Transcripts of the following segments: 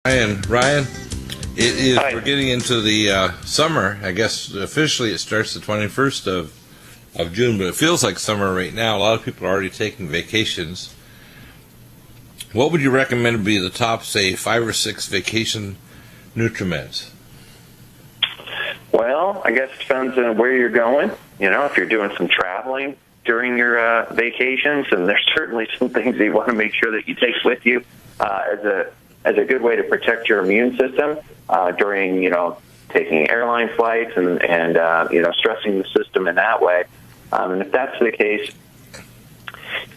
Ryan, it is. Hi. We're getting into the summer. I guess officially it starts the 21st of June, but it feels like summer right now. A lot of people are already taking vacations. What would you recommend to be the top, say, 5 or 6 vacation NutriMeds? Well, I guess it depends on where you're going. You know, if you're doing some traveling during your vacations, and there's certainly some things that you want to make sure that you take with you as a good way to protect your immune system during, taking airline flights and stressing the system in that way. And if that's the case,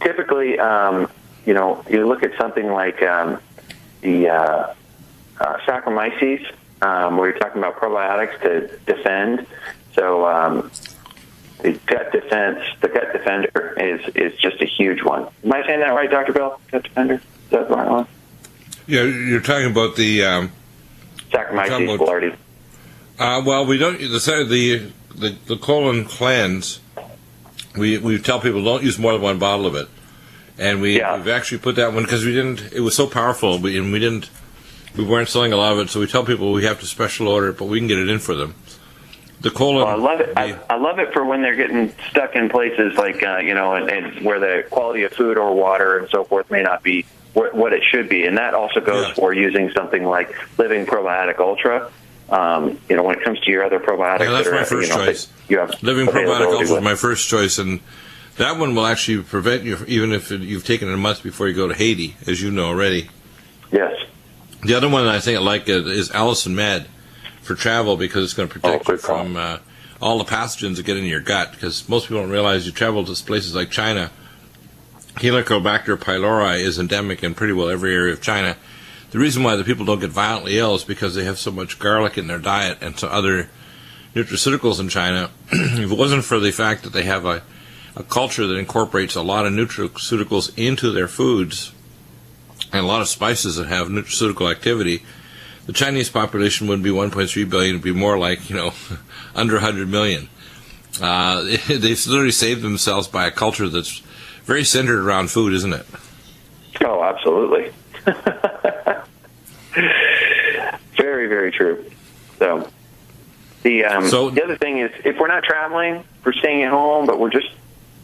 typically, you look at something like the Saccharomyces, where you're talking about probiotics to defend. So the gut defender is just a huge one. Am I saying that right, Dr. Bill? Gut defender? Is that the right one? Yeah, you're talking about the Saccharomyces boulardii. Well, we don't the colon cleanse. We tell people don't use more than one bottle of it, and we've actually put that one because we didn't. It was so powerful, we weren't selling a lot of it, so we tell people we have to special order it, but we can get it in for them. The colon. Well, I love it. I love it for when they're getting stuck in places like and where the quality of food or water and so forth may not be what it should be, and that also goes for using something like Living Probiotic Ultra. When it comes to your other probiotics, that's my first choice. Living Probiotic Ultra is my first choice, and that one will actually prevent you, even if you've taken it a month before you go to Haiti, as you know already. Yes. The other one that I think I like is NuTriMED for travel, because it's going to protect you from all the pathogens that get in your gut, because most people don't realize you travel to places like China. Helicobacter pylori is endemic in pretty well every area of China. The reason why the people don't get violently ill is because they have so much garlic in their diet and some other nutraceuticals in China. If it wasn't for the fact that they have a culture that incorporates a lot of nutraceuticals into their foods and a lot of spices that have nutraceutical activity, the Chinese population wouldn't be 1.3 billion. It would be more like, under 100 million. They've literally saved themselves by a culture that's very centered around food, isn't it? Oh, absolutely. Very, very true. So the other thing is, if we're not traveling, we're staying at home, but we're just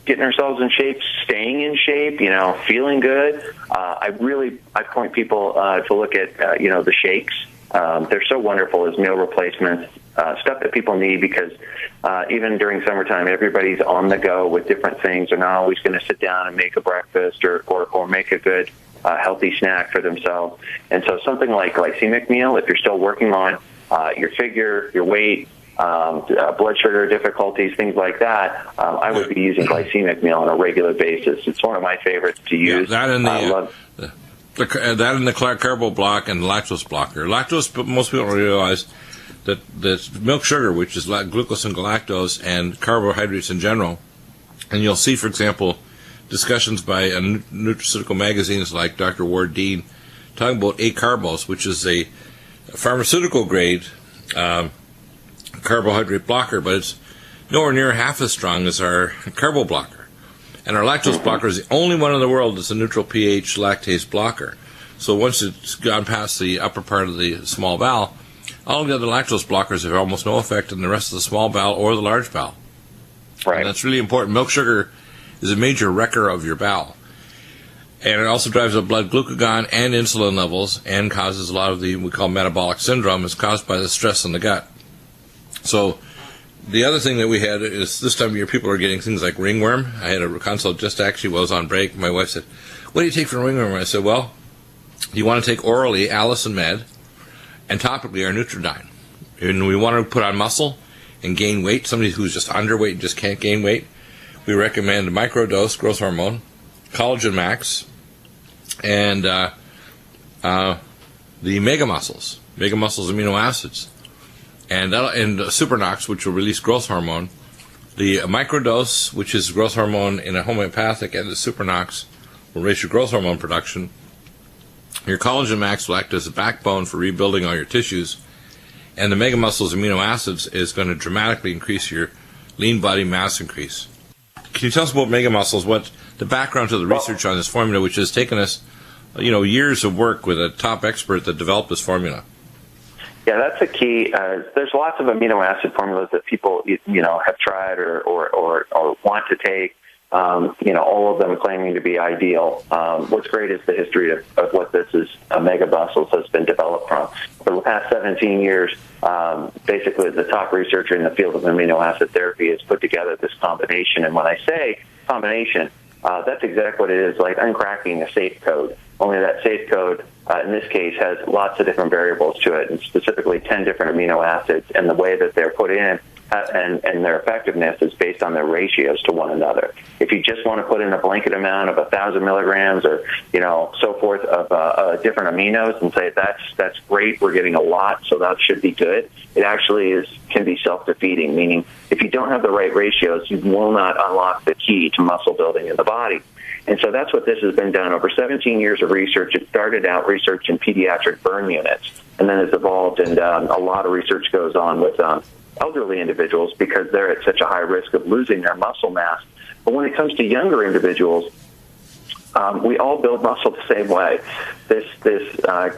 getting ourselves in shape, staying in shape, feeling good. I point people to look at the shakes. They're so wonderful as meal replacements, stuff that people need, because even during summertime, everybody's on the go with different things. They're not always going to sit down and make a breakfast or make a good healthy snack for themselves. And so something like glycemic meal, if you're still working on your figure, your weight, blood sugar difficulties, things like that, I would be using glycemic meal on a regular basis. It's one of my favorites to use. Yeah, that and the carbo block and the lactose blocker. Lactose, most people don't realize that milk sugar, which is glucose and galactose, and carbohydrates in general. And you'll see, for example, discussions by nutraceutical magazines like Dr. Ward Dean talking about acarbose, which is a pharmaceutical grade carbohydrate blocker, but it's nowhere near half as strong as our carbo blocker. And our lactose blocker is the only one in the world that's a neutral pH lactase blocker. So once it's gone past the upper part of the small bowel, all of the other lactose blockers have almost no effect in the rest of the small bowel or the large bowel. Right. And that's really important. Milk sugar is a major wrecker of your bowel. And it also drives up blood glucagon and insulin levels, and causes a lot of we call metabolic syndrome. It's caused by the stress in the gut. So the other thing that we had is, this time of year, people are getting things like ringworm. I had a consult just actually while I was on break. My wife said, "What do you take for ringworm?" I said, "Well, you want to take orally NuTriMed, and topically our Nutridyne. And we want to put on muscle and gain weight. Somebody who's just underweight and just can't gain weight, we recommend microdose growth hormone, Collagen Max, and the Mega Muscles amino acids, and Supernox, which will release growth hormone. The microdose, which is growth hormone in a homeopathic, and the Supernox will raise your growth hormone production. Your Collagen Max will act as a backbone for rebuilding all your tissues, and the Mega Muscles amino acids is going to dramatically increase your lean body mass increase. Can you tell us about Mega Muscles, what the background to the research on this formula, which has taken us years of work with a top expert that developed this formula. Yeah, that's a key. There's lots of amino acid formulas that people, have tried or want to take. All of them claiming to be ideal. What's great is the history of what this is, Mega Muscles has been developed from. For the past 17 years, basically the top researcher in the field of amino acid therapy has put together this combination. And when I say combination, that's exactly what it is, like uncracking a safe code. Only that safe code, in this case, has lots of different variables to it, and specifically 10 different amino acids. And the way that they're put in and their effectiveness is based on their ratios to one another. If you just want to put in a blanket amount of 1,000 milligrams or so forth of different aminos and say that's great, we're getting a lot, so that should be good, it actually can be self-defeating, meaning if you don't have the right ratios, you will not unlock the key to muscle building in the body. And so that's what this has been done over 17 years of research. It started out research in pediatric burn units, and then it's evolved, and a lot of research goes on with elderly individuals because they're at such a high risk of losing their muscle mass. But when it comes to younger individuals, we all build muscle the same way. This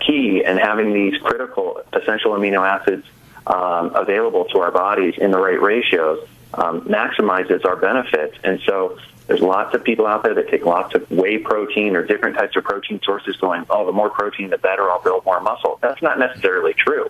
key and having these critical essential amino acids available to our bodies in the right ratios maximizes our benefits. And so there's lots of people out there that take lots of whey protein or different types of protein sources going, the more protein, the better, I'll build more muscle. That's not necessarily true.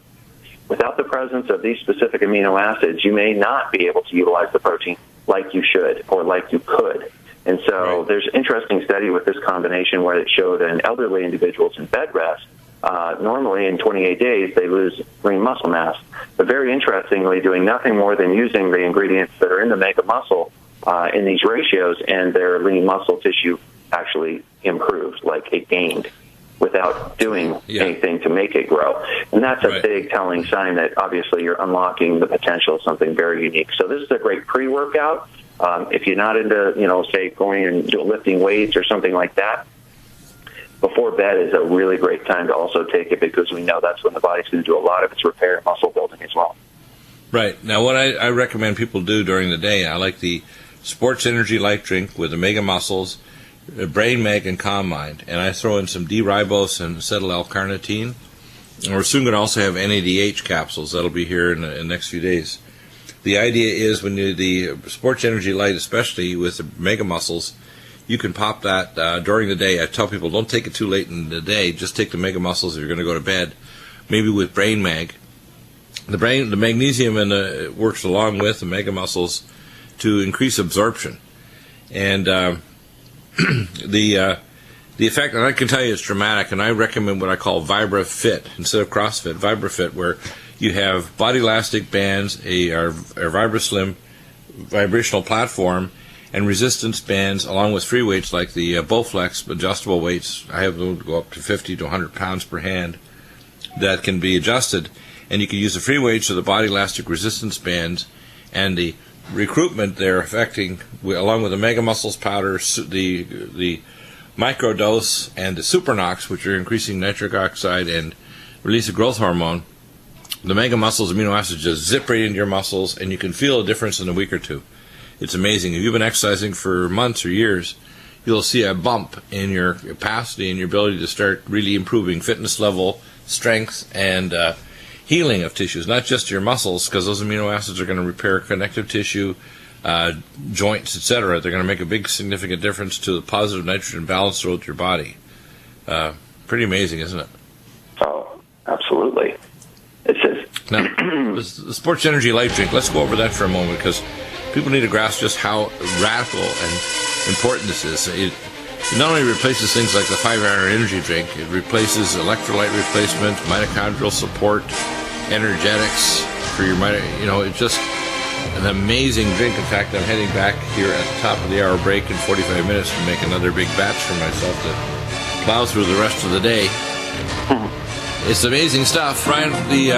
Without the presence of these specific amino acids, you may not be able to utilize the protein like you should or like you could. And so there's an interesting study with this combination where it showed in elderly individuals in bed rest, normally in 28 days, they lose lean muscle mass. But very interestingly, doing nothing more than using the ingredients that are in the Mega Muscle in these ratios, and their lean muscle tissue actually improved, like it gained, without doing anything to make it grow. And that's a big telling sign that obviously you're unlocking the potential of something very unique. So this is a great pre-workout. If you're not into, say, going and lifting weights or something like that, before bed is a really great time to also take it, because we know that's when the body's going to do a lot of its repair and muscle building as well. Right. Now, what I recommend people do during the day, I like the Sports Energy Light Drink with the Mega Muscles, Brain Mag, and Calm Mind. And I throw in some D-ribose and acetyl L-carnitine. And we're soon going to also have NADH capsules. That'll be here in the next few days. The idea is when the Sports Energy Light, especially with the Mega Muscles, you can pop that during the day. I tell people don't take it too late in the day. Just take the Mega Muscles if you're going to go to bed, maybe with Brain Mag. The magnesium works along with the Mega Muscles to increase absorption. And the effect, and I can tell you it's dramatic, and I recommend what I call VibraFit instead of CrossFit, VibraFit, where you have body elastic bands, our VibraSlim vibrational platform, and resistance bands, along with free weights like the Bowflex adjustable weights. I have them go up to 50 to 100 pounds per hand that can be adjusted. And you can use the free weights or the body elastic resistance bands, and the recruitment they're affecting, along with the Mega Muscles powder, the microdose, and the Supernox, which are increasing nitric oxide and release of growth hormone. The Mega Muscles amino acids just zip right into your muscles, and you can feel a difference in a week or two. It's amazing. If you've been exercising for months or years, you'll see a bump in your capacity and your ability to start really improving fitness level, strength, and healing of tissues, not just your muscles, because those amino acids are going to repair connective tissue, joints, etc. They're going to make a big, significant difference to the positive nitrogen balance throughout your body. Pretty amazing, isn't it? Oh, absolutely. Now, the Sports Energy Light Drink, let's go over that for a moment, because people need to grasp just how radical and important this is. It not only replaces things like the 5-hour energy drink, it replaces electrolyte replacement, mitochondrial support, energetics for your it's just an amazing drink. In fact, I'm heading back here at the top of the hour break in 45 minutes to make another big batch for myself to plow through the rest of the day. It's amazing stuff. Ryan, the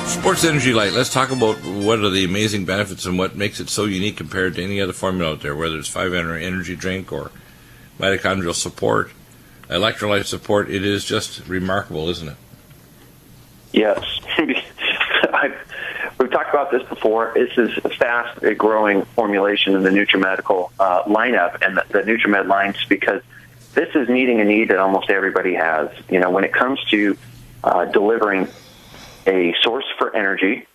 Sports Energy Light, let's talk about what are the amazing benefits and what makes it so unique compared to any other formula out there, whether it's 5-hour energy drink or mitochondrial support, electrolyte support. It is just remarkable, isn't it? Yes. We've talked about this before. This is a fast-growing formulation in the Nutrimedical lineup, and the NutriMed lines, because this is meeting a need that almost everybody has. You know, when it comes to delivering a source for energy,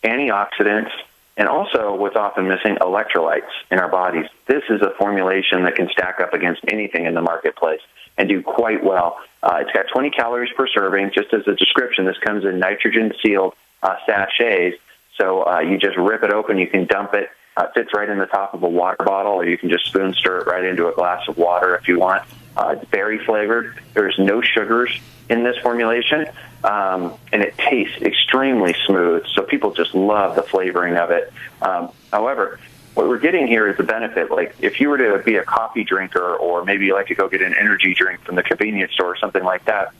antioxidants, and also what's often missing, electrolytes in our bodies. This is a formulation that can stack up against anything in the marketplace and do quite well. It's got 20 calories per serving. Just as a description, this comes in nitrogen-sealed sachets. So you just rip it open, you can dump it. It fits right in the top of a water bottle, or you can just spoon stir it right into a glass of water if you want. It's berry flavored. There's no sugars in this formulation, and it tastes extremely smooth. So people just love the flavoring of it. However, what we're getting here is the benefit. Like if you were to be a coffee drinker, or maybe you like to go get an energy drink from the convenience store or something like that,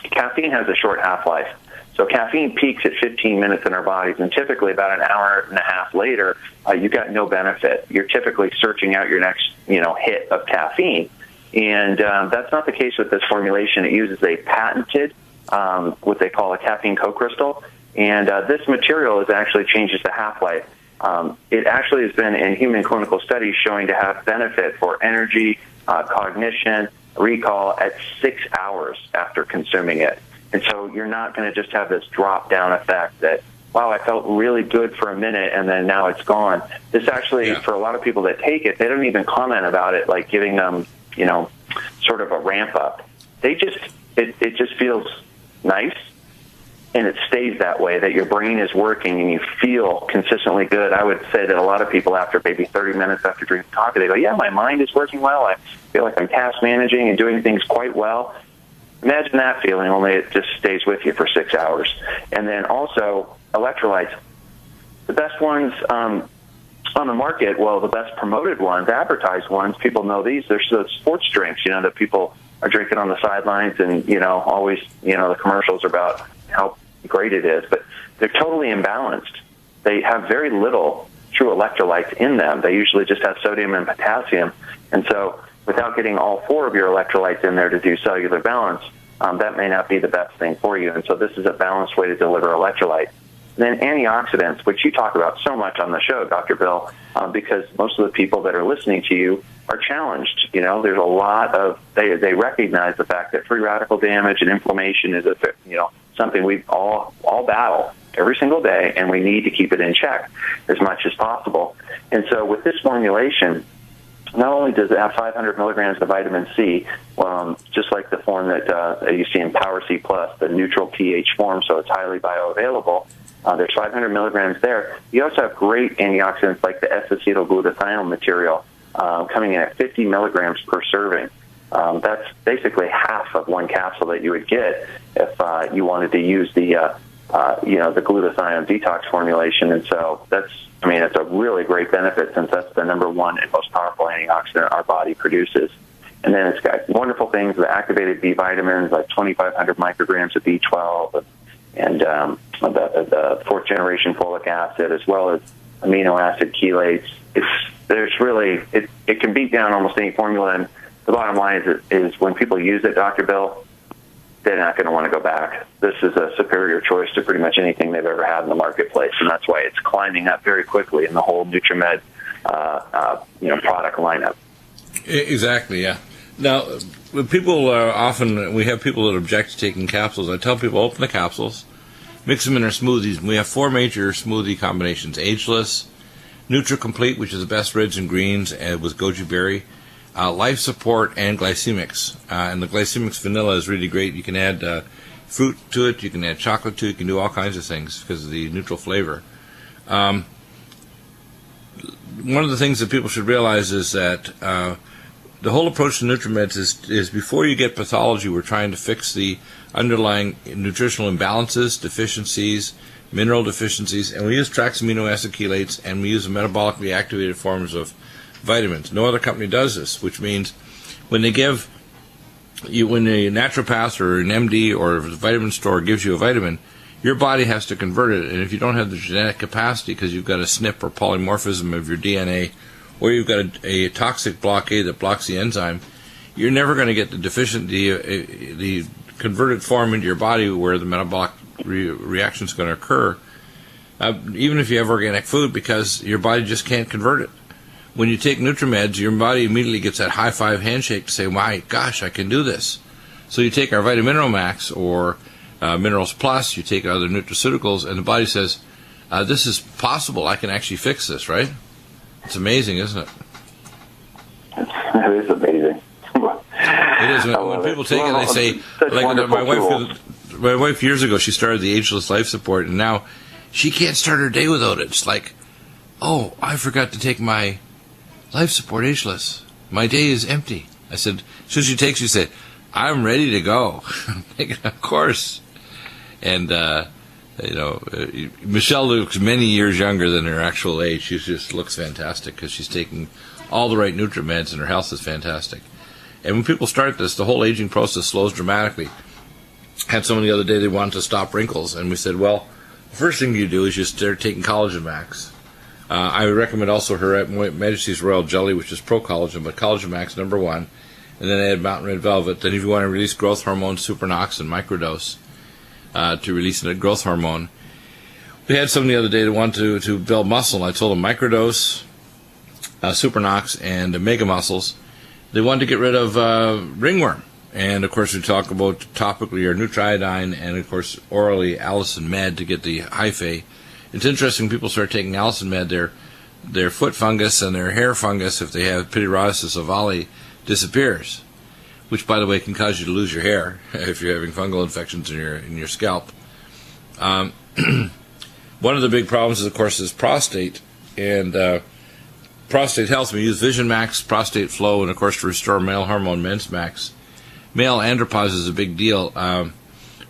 caffeine has a short half-life. So caffeine peaks at 15 minutes in our bodies, and typically about an hour and a half later, you've got no benefit. You're typically searching out your next, hit of caffeine. And that's not the case with this formulation. It uses a patented, what they call a caffeine co-crystal, and this material actually changes the half-life. It actually has been in human clinical studies showing to have benefit for energy, cognition, recall at 6 hours after consuming it. And so you're not going to just have this drop-down effect that, wow, I felt really good for a minute and then now it's gone. This actually, for a lot of people that take it, they don't even comment about it, like giving them, sort of a ramp-up. It just feels nice, and it stays that way, that your brain is working and you feel consistently good. I would say that a lot of people, after maybe 30 minutes after drinking coffee, they go, yeah, my mind is working well. I feel like I'm task managing and doing things quite well. Imagine that feeling, only it just stays with you for 6 hours. And then also, electrolytes. The best ones on the market, well, the best promoted ones, advertised ones, people know these. They're the sports drinks, that people are drinking on the sidelines, and, always, the commercials are about how great it is. But they're totally imbalanced. They have very little true electrolytes in them. They usually just have sodium and potassium. And so without getting all four of your electrolytes in there to do cellular balance, that may not be the best thing for you. And so this is a balanced way to deliver electrolytes. Then antioxidants, which you talk about so much on the show, Dr. Bill, because most of the people that are listening to you are challenged. There's a lot of, they recognize the fact that free radical damage and inflammation is something we all battle every single day, and we need to keep it in check as much as possible. And so with this formulation, not only does it have 500 milligrams of vitamin C, just like the form that you see in Power C+, the neutral pH form, so it's highly bioavailable. There's 500 milligrams there. You also have great antioxidants like the S-acetylglutathione material coming in at 50 milligrams per serving. That's basically half of one capsule that you would get if you wanted to use the glutathione detox formulation. And so it's a really great benefit, since that's the number one and most powerful antioxidant our body produces. And then it's got wonderful things, the activated B vitamins, like 2,500 micrograms of B12, and the fourth generation folic acid, as well as amino acid chelates. It can beat down almost any formula. And the bottom line is when people use it, Dr. Bill, they're not going to want to go back. This is a superior choice to pretty much anything they've ever had in the marketplace, and that's why it's climbing up very quickly in the whole NutriMed product lineup. Exactly, yeah. Now, people we have people that object to taking capsules. I tell people, open the capsules, mix them in our smoothies. We have 4 major smoothie combinations: Ageless, NutriComplete, which is the best reds and greens, with goji berry, Life Support, and Glycemics. And the Glycemics vanilla is really great. You can add fruit to it, you can add chocolate to it, you can do all kinds of things because of the neutral flavor. One of the things that people should realize is that the whole approach to NutriMeds is before you get pathology, we're trying to fix the underlying nutritional imbalances, deficiencies, mineral deficiencies, and we use Trax amino acid chelates, and we use the metabolically activated forms of vitamins. No other company does this, which means when they give you, when a naturopath or an MD or a vitamin store gives you a vitamin, your body has to convert it, and if you don't have the genetic capacity because you've got a SNP or polymorphism of your DNA, or you've got a toxic blockade that blocks the enzyme, you're never going to get the converted form into your body where the metabolic reaction is going to occur, even if you have organic food, because your body just can't convert it. when you take NutriMeds, your body immediately gets that high five handshake to say, my gosh, I can do this. So you take our Vitamineral Max or Minerals Plus, you take other nutraceuticals, and the body says, this is possible. I can actually fix this, right? It's amazing, isn't it? It is amazing. It is. When people take it, they say, like my wife years ago, she started the Ageless Life Support, and now she can't start her day without it. It's like, oh, I forgot to take my Life Support Ageless. My day is empty. I said, as soon as she takes, she said, I'm ready to go. Of course. And, Michelle looks many years younger than her actual age. She just looks fantastic because she's taking all the right NutriMeds and her health is fantastic. And when people start this, the whole aging process slows dramatically. Had someone the other day, they wanted to stop wrinkles, and we said, well, the first thing you do is you start taking Collagen Max. I would recommend also her Majesty's Royal Jelly, which is pro-collagen, but Collagen Max #1, and then add Mountain Red Velvet. Then if you want to release growth hormone, Supernox and microdose to release a growth hormone. We had someone the other day that wanted to build muscle, and I told them microdose, Supernox, and Mega Muscles. They wanted to get rid of ringworm. And, of course, we talk about topically our Nutriodine and, of course, orally Allison Med to get the hyphae. It's interesting, people start taking Allison Med, their foot fungus and their hair fungus, if they have pityriasis ovale, disappears, which, by the way, can cause you to lose your hair if you're having fungal infections in your scalp. One of the big problems, of course, is prostate. And prostate health, we use Vision Max, Prostate Flow, and, of course, to restore male hormone, Men's Max. Male andropause is a big deal.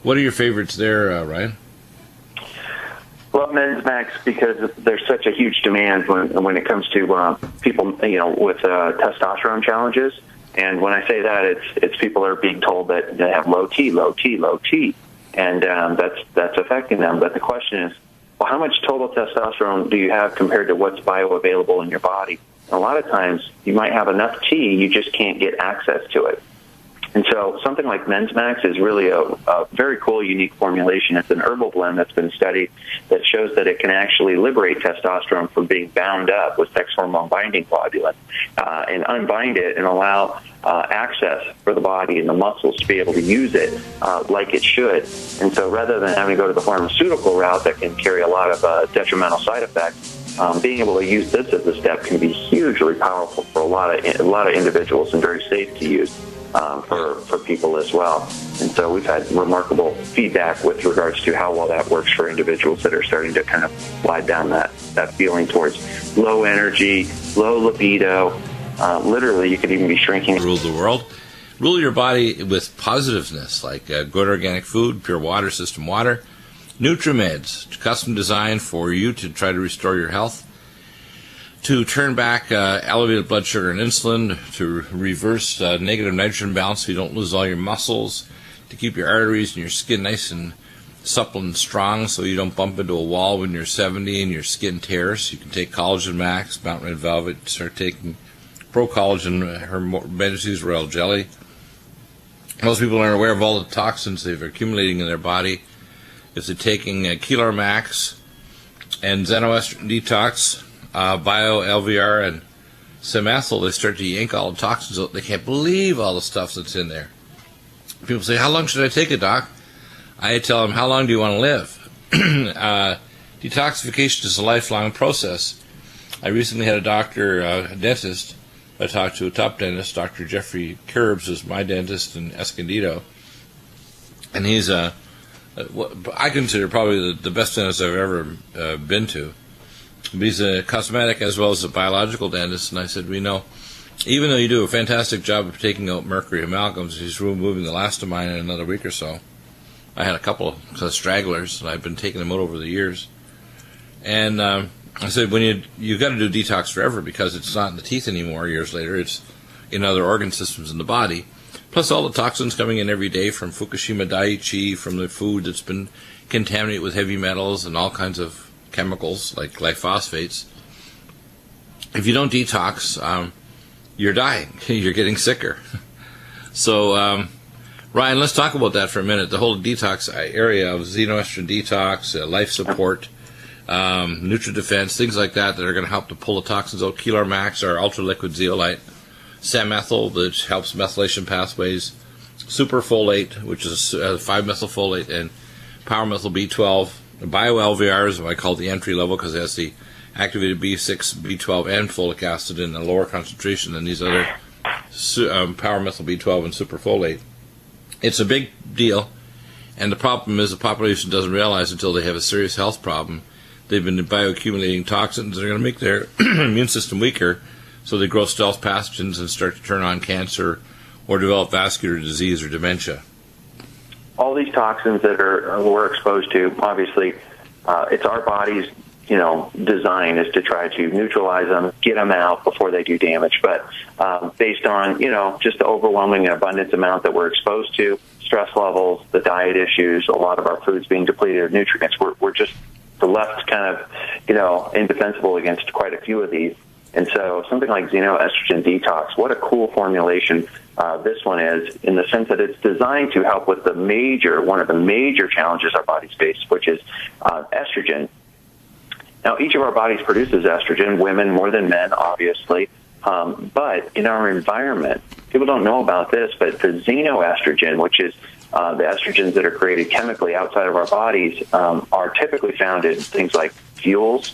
What are your favorites there, Ryan? Well, Men's Max, because there's such a huge demand when it comes to people, with testosterone challenges. And when I say that, it's people are being told that they have low T, and that's affecting them. But the question is, well, how much total testosterone do you have compared to what's bioavailable in your body? And a lot of times, you might have enough T, you just can't get access to it. And so something like Men's Max is really a very cool, unique formulation. It's an herbal blend that's been studied that shows that it can actually liberate testosterone from being bound up with sex hormone binding globulin and unbind it and allow access for the body and the muscles to be able to use it like it should. And so rather than having to go to the pharmaceutical route that can carry a lot of detrimental side effects, being able to use this as a step can be hugely powerful for a lot of individuals and very safe to use. For people as well. And so we've had remarkable feedback with regards to how well that works for individuals that are starting to kind of slide down that feeling towards low energy, low libido. Literally, you could even be shrinking. Rule the world. Rule your body with positiveness, like good organic food, pure water, system water. NutriMeds, custom designed for you to try to restore your health, to turn back elevated blood sugar and insulin, to reverse negative nitrogen balance so you don't lose all your muscles, to keep your arteries and your skin nice and supple and strong so you don't bump into a wall when you're 70 and your skin tears. You can take Collagen Max, Mountain Red Velvet, start taking Pro Collagen, Her Majesty's Royal Jelly. Most people aren't aware of all the toxins they've accumulating in their body. If they're taking Kelar Max and Xenoestrogen Detox, Bio, LVR, and Simethyl, they start to yank all the toxins out. They can't believe all the stuff that's in there. People say, how long should I take it, Doc? I tell them, how long do you want to live? Detoxification is a lifelong process. I recently had a dentist. I talked to a top dentist, Dr. Jeffrey Curbs, is my dentist in Escondido. And he's I consider probably the best dentist I've ever been to. He's a cosmetic as well as a biological dentist, and I said, even though you do a fantastic job of taking out mercury amalgams, he's removing the last of mine in another week or so. I had a couple of stragglers, and I've been taking them out over the years. And I said, when you've got to do detox forever because it's not in the teeth anymore years later, it's in other organ systems in the body. Plus all the toxins coming in every day from Fukushima Daiichi, from the food that's been contaminated with heavy metals and all kinds of chemicals like glyphosates. If you don't detox, you're dying. You're getting sicker. So, Ryan, let's talk about that for a minute. The whole detox area of xenoestrogen detox, life support, NutriDefense, things like that are going to help to pull the toxins out. Kelar Max, our ultra-liquid zeolite. Samethyl, which helps methylation pathways. Superfolate, which is 5-methylfolate, and Power Methyl B12. BioLVR is what I call the entry level because it has the activated B6, B12, and folic acid in a lower concentration than these other Power Methyl B12 and Superfolate. It's a big deal, and the problem is the population doesn't realize until they have a serious health problem. They've been bioaccumulating toxins that are going to make their immune system weaker, so they grow stealth pathogens and start to turn on cancer or develop vascular disease or dementia. All these toxins that we're exposed to, obviously, it's our body's design is to try to neutralize them, get them out before they do damage. But based on just the overwhelming abundance amount that we're exposed to, stress levels, the diet issues, a lot of our foods being depleted of nutrients, we're just left kind of indefensible against quite a few of these. And so something like Xenoestrogen Detox, what a cool formulation this one is, in the sense that it's designed to help with one of the major challenges our bodies face, which is estrogen. Now, each of our bodies produces estrogen, women more than men, obviously, but in our environment, people don't know about this, but the xenoestrogen, which is the estrogens that are created chemically outside of our bodies, are typically found in things like fuels,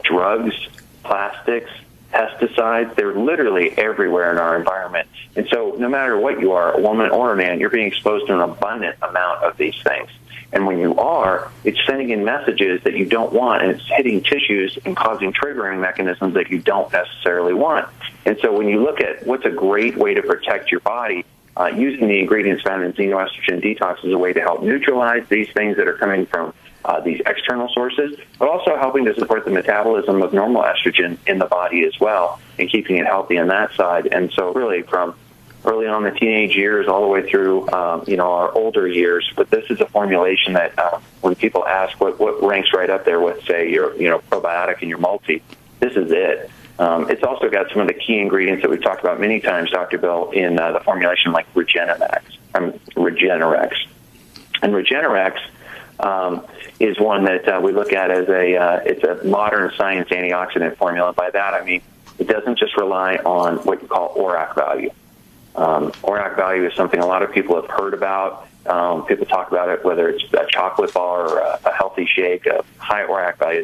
drugs, plastics, pesticides. They're literally everywhere in our environment. And so no matter what you are, a woman or a man, you're being exposed to an abundant amount of these things. And when you are, it's sending in messages that you don't want, and it's hitting tissues and causing triggering mechanisms that you don't necessarily want. And so when you look at what's a great way to protect your body, using the ingredients found in Xenoestrogen Detox is a way to help neutralize these things that are coming from these external sources, but also helping to support the metabolism of normal estrogen in the body as well, and keeping it healthy on that side. And so really from early on in the teenage years all the way through, our older years. But this is a formulation that when people ask what ranks right up there with, say, your probiotic and your multi, this is it. It's also got some of the key ingredients that we've talked about many times, Dr. Bill, in the formulation like Regenerex. And Regenerex is one that we look at as it's a modern science antioxidant formula. By that I mean it doesn't just rely on what you call ORAC value. ORAC value is something a lot of people have heard about. People talk about it, whether it's a chocolate bar or a healthy shake, a high ORAC value.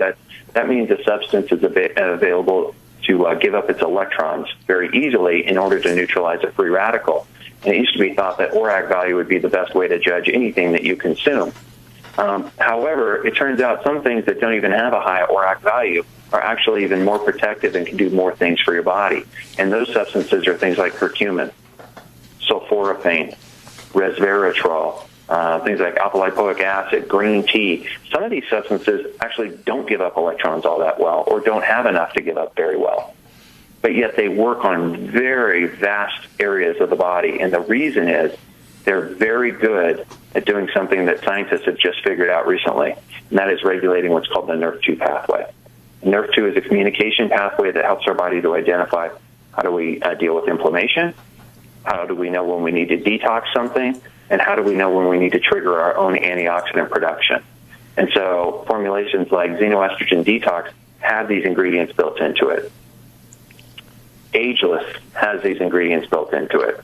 That means the substance is available to give up its electrons very easily in order to neutralize a free radical. And it used to be thought that ORAC value would be the best way to judge anything that you consume. However, it turns out some things that don't even have a high ORAC value are actually even more protective and can do more things for your body. And those substances are things like curcumin, sulforaphane, resveratrol, things like alpha-lipoic acid, green tea. Some of these substances actually don't give up electrons all that well, or don't have enough to give up very well. But yet they work on very vast areas of the body. And the reason is they're very good at doing something that scientists have just figured out recently, and that is regulating what's called the NRF2 pathway. NRF2 is a communication pathway that helps our body to identify how do we deal with inflammation, how do we know when we need to detox something, and how do we know when we need to trigger our own antioxidant production. And so formulations like Xenoestrogen Detox have these ingredients built into it. Ageless has these ingredients built into it.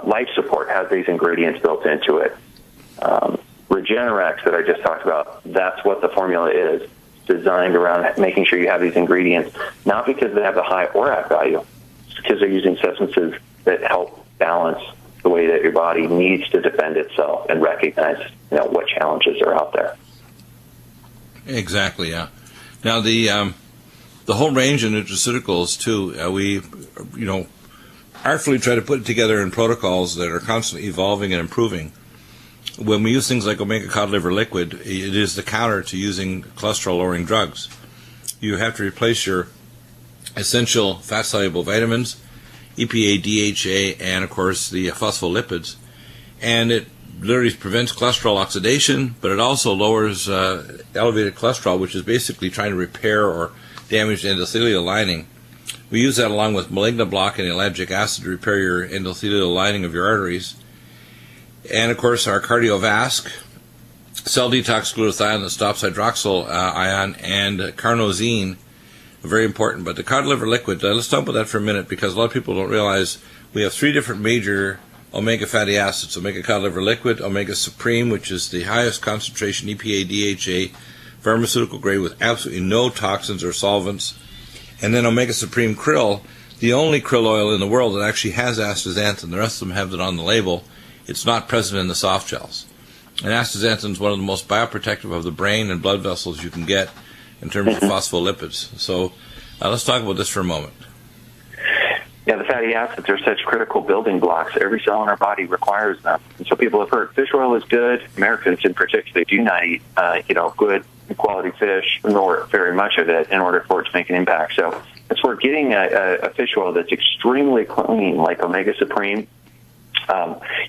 Life Support has these ingredients built into it. Regenerex that I just talked about, that's what the formula is, designed around making sure you have these ingredients, not because they have a high ORAC value, it's because they're using substances that help balance the way that your body needs to defend itself and recognize, what challenges are out there. Exactly, yeah. Now, the whole range of nutraceuticals, too, we, artfully try to put it together in protocols that are constantly evolving and improving. When we use things like omega cod liver liquid, it is the counter to using cholesterol-lowering drugs. You have to replace your essential fat-soluble vitamins, EPA, DHA, and, of course, the phospholipids. And it literally prevents cholesterol oxidation, but it also lowers elevated cholesterol, which is basically trying to repair or damage the endothelial lining. We use that along with malignant block and ellagic acid to repair your endothelial lining of your arteries. And, of course, our cardiovasc cell detox glutathione that stops hydroxyl ion, and carnosine, very important. But the cod liver liquid, let's talk about that for a minute, because a lot of people don't realize we have 3 different major omega fatty acids: omega cod liver liquid, omega supreme, which is the highest concentration EPA DHA, pharmaceutical grade with absolutely no toxins or solvents, and then omega supreme krill, the only krill oil in the world that actually has astaxanthin. The rest of them have it on the label. It's not present in the soft gels. And astaxanthin is one of the most bioprotective of the brain and blood vessels you can get in terms of phospholipids. So let's talk about this for a moment. Yeah, the fatty acids are such critical building blocks. Every cell in our body requires them. And so people have heard fish oil is good. Americans in particular do not eat, good quality fish, nor very much of it, in order for it to make an impact. So as we're getting a fish oil that's extremely clean, like Omega Supreme,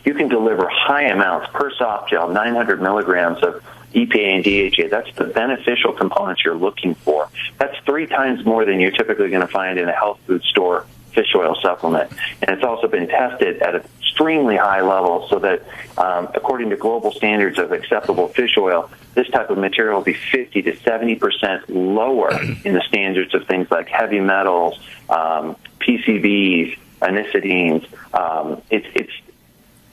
you can deliver high amounts per soft gel, 900 milligrams of EPA and DHA. That's the beneficial components you're looking for. That's 3 times more than you're typically going to find in a health food store fish oil supplement. And it's also been tested at an extremely high level so that, according to global standards of acceptable fish oil, this type of material will be 50 to 70% lower in the standards of things like heavy metals, PCBs, anisodines.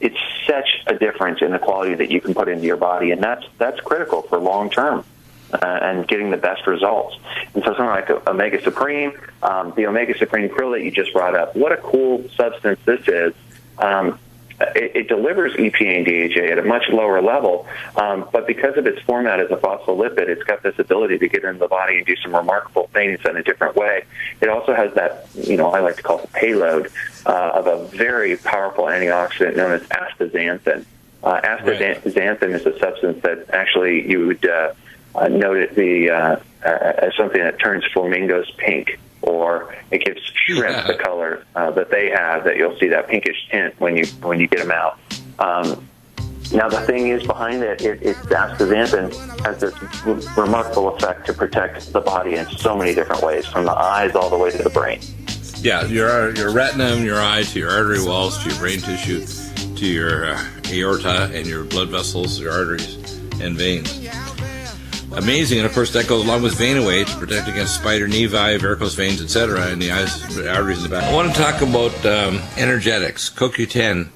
It's such a difference in the quality that you can put into your body, and that's critical for long term and getting the best results. And so something like Omega Supreme, the Omega Supreme krill that you just brought up, what a cool substance this is. It delivers EPA and DHA at a much lower level, but because of its format as a phospholipid, it's got this ability to get into the body and do some remarkable things in a different way. It also has that, I like to call it the payload of a very powerful antioxidant known as astaxanthin. Astaxanthin is a substance that actually you would note it as something that turns flamingos pink, or it gives shrimp the color that they have, that you'll see that pinkish tint when you get them out. Now the thing is, behind it, it's astaxanthin has this remarkable effect to protect the body in so many different ways, from the eyes all the way to the brain. Yeah, your retina, your eye, to your artery walls, to your brain tissue, to your aorta and your blood vessels, your arteries and veins. Amazing, and of course that goes along with vein away to protect against spider nevi, varicose veins, etc., in the eyes, arteries in the back. I want to talk about energetics. CoQ10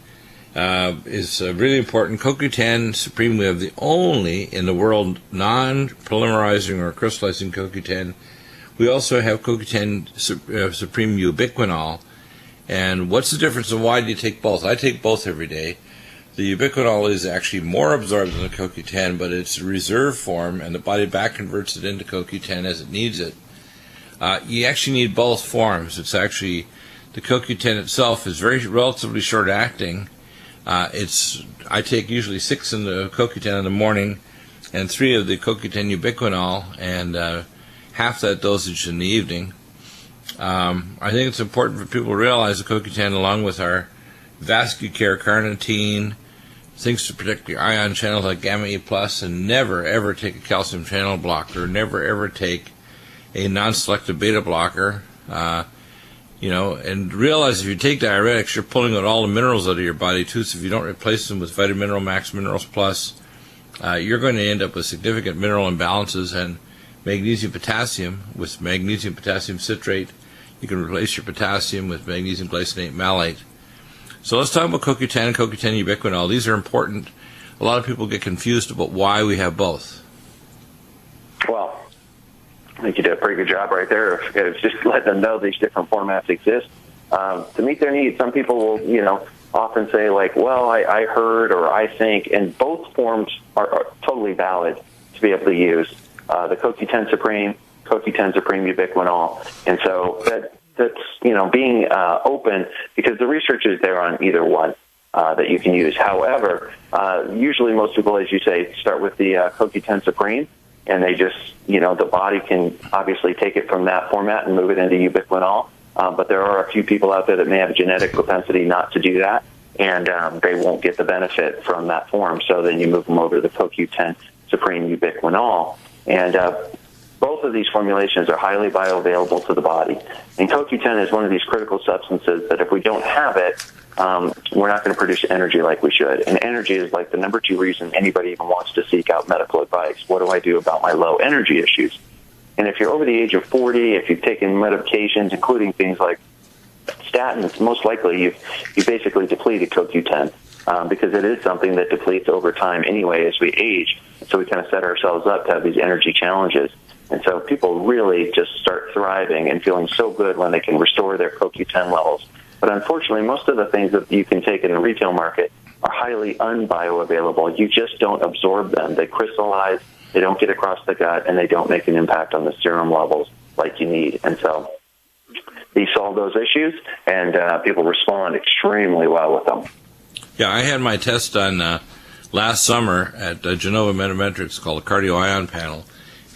is really important. CoQ10 Supreme, we have the only in the world non-polymerizing or crystallizing CoQ10. We also have CoQ10 Supreme Ubiquinol. And what's the difference, and why do you take both? I take both every day. The ubiquinol is actually more absorbed than the CoQ10, but it's a reserve form, and the body back converts it into CoQ10 as it needs it. You actually need both forms. It's actually, the CoQ10 itself is relatively short-acting. I take usually 6 in the CoQ10 in the morning and 3 of the CoQ10 ubiquinol, and half that dosage in the evening. I think it's important for people to realize the CoQ10, along with our vascular carnitine, things to protect your ion channels like gamma E+, and never ever take a calcium channel blocker, never ever take a non-selective beta blocker, and realize if you take diuretics, you're pulling out all the minerals out of your body too, so if you don't replace them with Vitamin Mineral Max Minerals Plus, you're going to end up with significant mineral imbalances. And magnesium potassium, with magnesium potassium citrate, you can replace your potassium with magnesium glycinate malate. So let's talk about CoQ10 and CoQ10 ubiquinol. These are important. A lot of people get confused about why we have both. Well, I think you did a pretty good job right there. It's just letting them know these different formats exist to meet their needs. Some people will, often say like, well, I heard or I think, and both forms are totally valid to be able to use. The CoQ10 Supreme Ubiquinol. And so that's being open, because the research is there on either one that you can use. However, usually most people, as you say, start with the CoQ10 Supreme, and they just, the body can obviously take it from that format and move it into ubiquinol. But there are a few people out there that may have a genetic propensity not to do that, and they won't get the benefit from that form. So then you move them over to the CoQ10 Supreme Ubiquinol. And both of these formulations are highly bioavailable to the body. And CoQ10 is one of these critical substances that if we don't have it, we're not going to produce energy like we should. And energy is like the number 2 reason anybody even wants to seek out medical advice. What do I do about my low energy issues? And if you're over the age of 40, if you've taken medications, including things like statins, most likely you've basically depleted CoQ10 because it is something that depletes over time anyway as we age. So we kind of set ourselves up to have these energy challenges. And so people really just start thriving and feeling so good when they can restore their CoQ10 levels. But unfortunately, most of the things that you can take in the retail market are highly unbioavailable. You just don't absorb them. They crystallize, they don't get across the gut, and they don't make an impact on the serum levels like you need. And so these solve those issues, and people respond extremely well with them. Yeah, I had my test done last summer at Genova Metametrics called a cardio ion panel.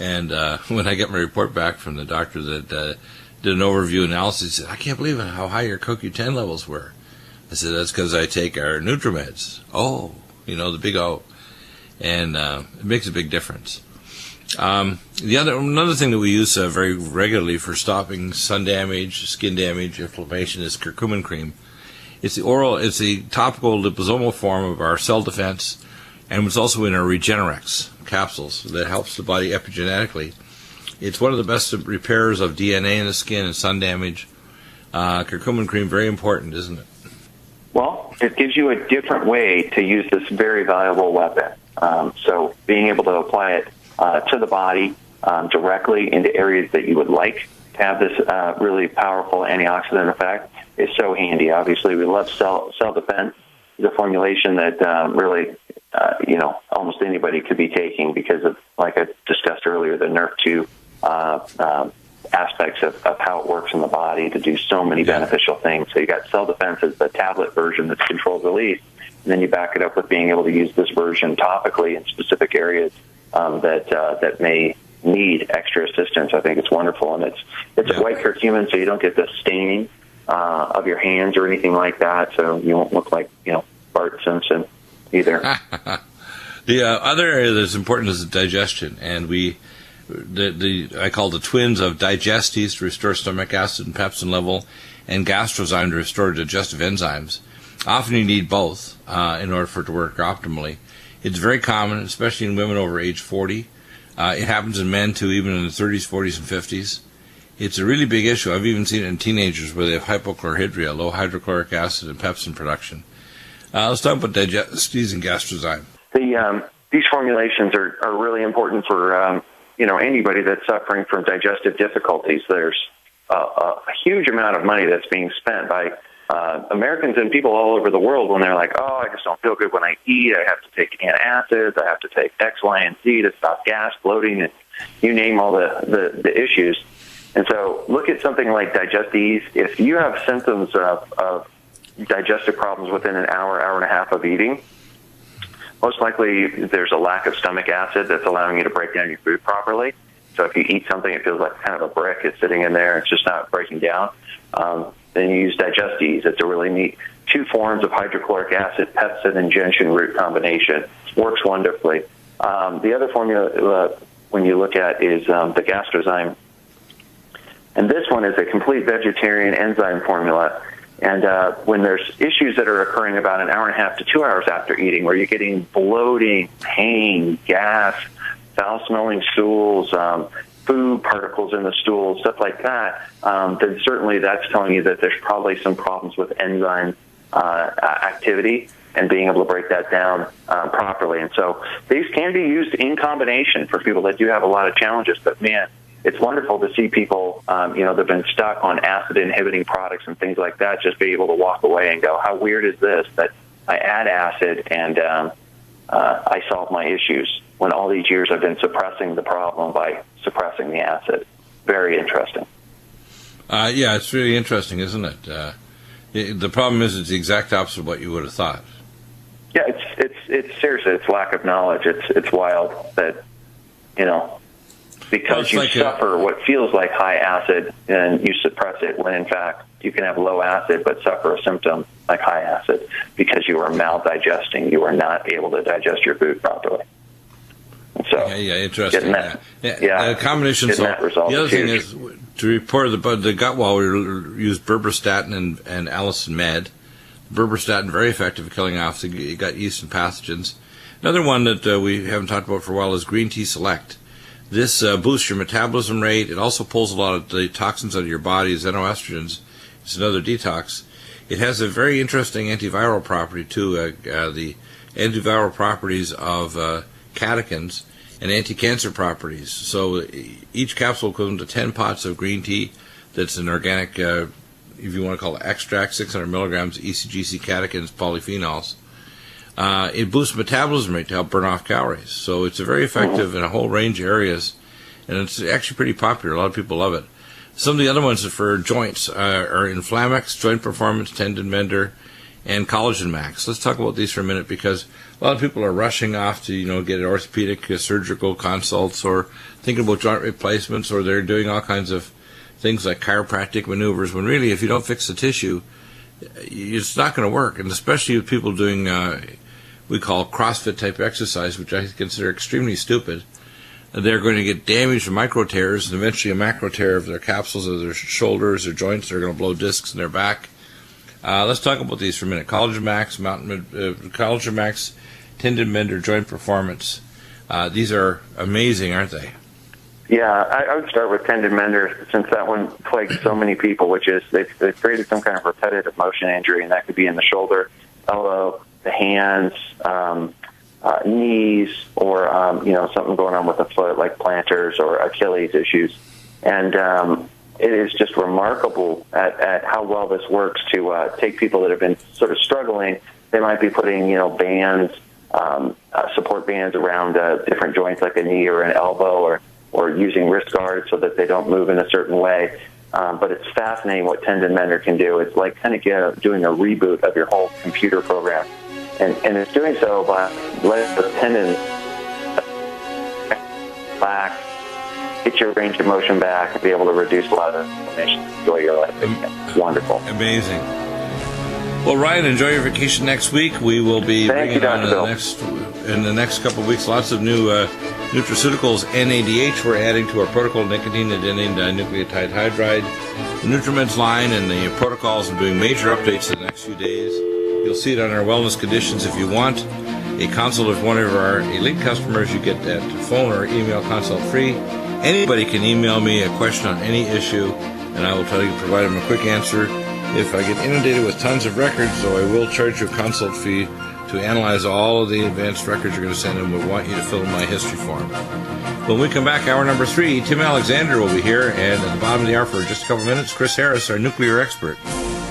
And when I get my report back from the doctor that did an overview analysis, he said, I can't believe how high your CoQ10 levels were. I said, that's because I take our NutriMeds. Oh, the big O. And it makes a big difference. Another thing that we use very regularly for stopping sun damage, skin damage, inflammation is curcumin cream. It's the topical liposomal form of our cell defense, and it's also in our Regenerex capsules that helps the body epigenetically. It's one of the best repairers of DNA in the skin and sun damage. Curcumin cream, very important, isn't it? Well, it gives you a different way to use this very valuable weapon. So being able to apply it to the body directly into areas that you would like to have this really powerful antioxidant effect is so handy. Obviously, we love cell defense. It's a formulation that really, almost anybody could be taking because of, like I discussed earlier, the NRF2 aspects of how it works in the body to do so many beneficial things. So you got cell defense as the tablet version that's controlled release, and then you back it up with being able to use this version topically in specific areas that may need extra assistance. I think it's wonderful, and it's a white curcumin, so you don't get the staining of your hands or anything like that, so you won't look like Bart Simpson either. The other area that's important is the digestion, and I call the twins of digestes to restore stomach acid and pepsin level, and gastrozyme to restore digestive enzymes. Often you need both in order for it to work optimally. It's very common, especially in women over age 40. It happens in men too, even in the 30s, 40s, and 50s. It's a really big issue. I've even seen it in teenagers where they have hypochlorhydria, low hydrochloric acid and pepsin production. Let's talk about digestes and gastrozyme. These formulations are really important for anybody that's suffering from digestive difficulties. There's a huge amount of money that's being spent by Americans and people all over the world when they're like, oh, I just don't feel good when I eat. I have to take antacids. I have to take X, Y, and Z to stop gas, bloating, and you name all the issues. And so look at something like Digestes. If you have symptoms of digestive problems within an hour and a half of eating, most likely there's a lack of stomach acid that's allowing you to break down your food properly. So if you eat something, it feels like kind of a brick. It's sitting in there. It's just not breaking down. Then you use Digestes. It's a really neat 2 forms of hydrochloric acid, pepsin, and gentian root combination. Works wonderfully. The other formula when you look at is the gastrozyme. And this one is a complete vegetarian enzyme formula. And when there's issues that are occurring about an hour and a half to 2 hours after eating, where you're getting bloating, pain, gas, foul-smelling stools, food particles in the stool, stuff like that, then certainly that's telling you that there's probably some problems with enzyme activity and being able to break that down properly. And so these can be used in combination for people that do have a lot of challenges. But, man, it's wonderful to see people, that have been stuck on acid-inhibiting products and things like that, just be able to walk away and go, how weird is this that I add acid and I solve my issues when all these years I've been suppressing the problem by suppressing the acid. Very interesting. Yeah, it's really interesting, isn't it? The problem is it's the exact opposite of what you would have thought. Yeah, it's seriously, it's lack of knowledge. It's wild that, because you suffer what feels like high acid and you suppress it when in fact you can have low acid but suffer a symptom like high acid because you are maldigesting. You are not able to digest your food properly. And So interesting. The combination. So the other thing is to report the gut wall. We use berberstatin and Allicin Med. Berberstatin very effective at killing off the gut yeast and pathogens. Another one that we haven't talked about for a while is Green Tea Select. This boosts your metabolism rate. It also pulls a lot of the toxins out of your body. Xenoestrogens. It's another detox. It has a very interesting antiviral property too. The antiviral properties of catechins and anti-cancer properties. So each capsule equivalent to 10 pots of green tea. That's an organic, if you want to call it extract, 600 milligrams ECGC catechins, polyphenols. It boosts metabolism rate to help burn off calories. So it's very effective in a whole range of areas, and it's actually pretty popular. A lot of people love it. Some of the other ones for joints are Inflamex, Joint Performance, Tendon Mender, and Collagen Max. Let's talk about these for a minute, because a lot of people are rushing off to get orthopedic surgical consults, or thinking about joint replacements, or they're doing all kinds of things like chiropractic maneuvers, when really if you don't fix the tissue, it's not going to work. And especially with people doing we call CrossFit type exercise, which I consider extremely stupid, they're going to get damaged from micro tears and eventually a macro tear of their capsules of their shoulders or joints. They're going to blow discs in their back. Let's talk about these for a minute. Collagen Max, Tendon Mender, Joint Performance. These are amazing, aren't they? Yeah, I would start with Tendon Mender, since that one plagues so many people, which is they've created some kind of repetitive motion injury, and that could be in the shoulder, elbow, the hands, knees, or something going on with the foot, like planters or Achilles issues. And it is just remarkable at how well this works to take people that have been sort of struggling. They might be putting bands, support bands around different joints like a knee or an elbow, or using wrist guards so that they don't move in a certain way. But it's fascinating what Tendon Mender can do. It's like kind of doing a reboot of your whole computer program. And it's doing so by letting the tendons back, get your range of motion back, and be able to reduce a lot of inflammation. Enjoy your life. It's wonderful. Amazing. Well, Ryan, enjoy your vacation next week. We will be bringing on in the next couple of weeks lots of new nutraceuticals. NADH we're adding to our protocol, nicotine adenine dinucleotide hydride, the NutriMeds line, and the protocols, and doing major updates in the next few days. You'll see it on our wellness conditions. If you want a consult with one of our elite customers, you get that phone or email consult free. Anybody can email me a question on any issue, and I will try to provide them a quick answer. If I get inundated with tons of records, though, I will charge you a consult fee to analyze all of the advanced records you're going to send in. We want you to fill in my history form. When we come back, hour number 3, Tim Alexander will be here, and at the bottom of the hour for just a couple minutes, Chris Harris, our nuclear expert.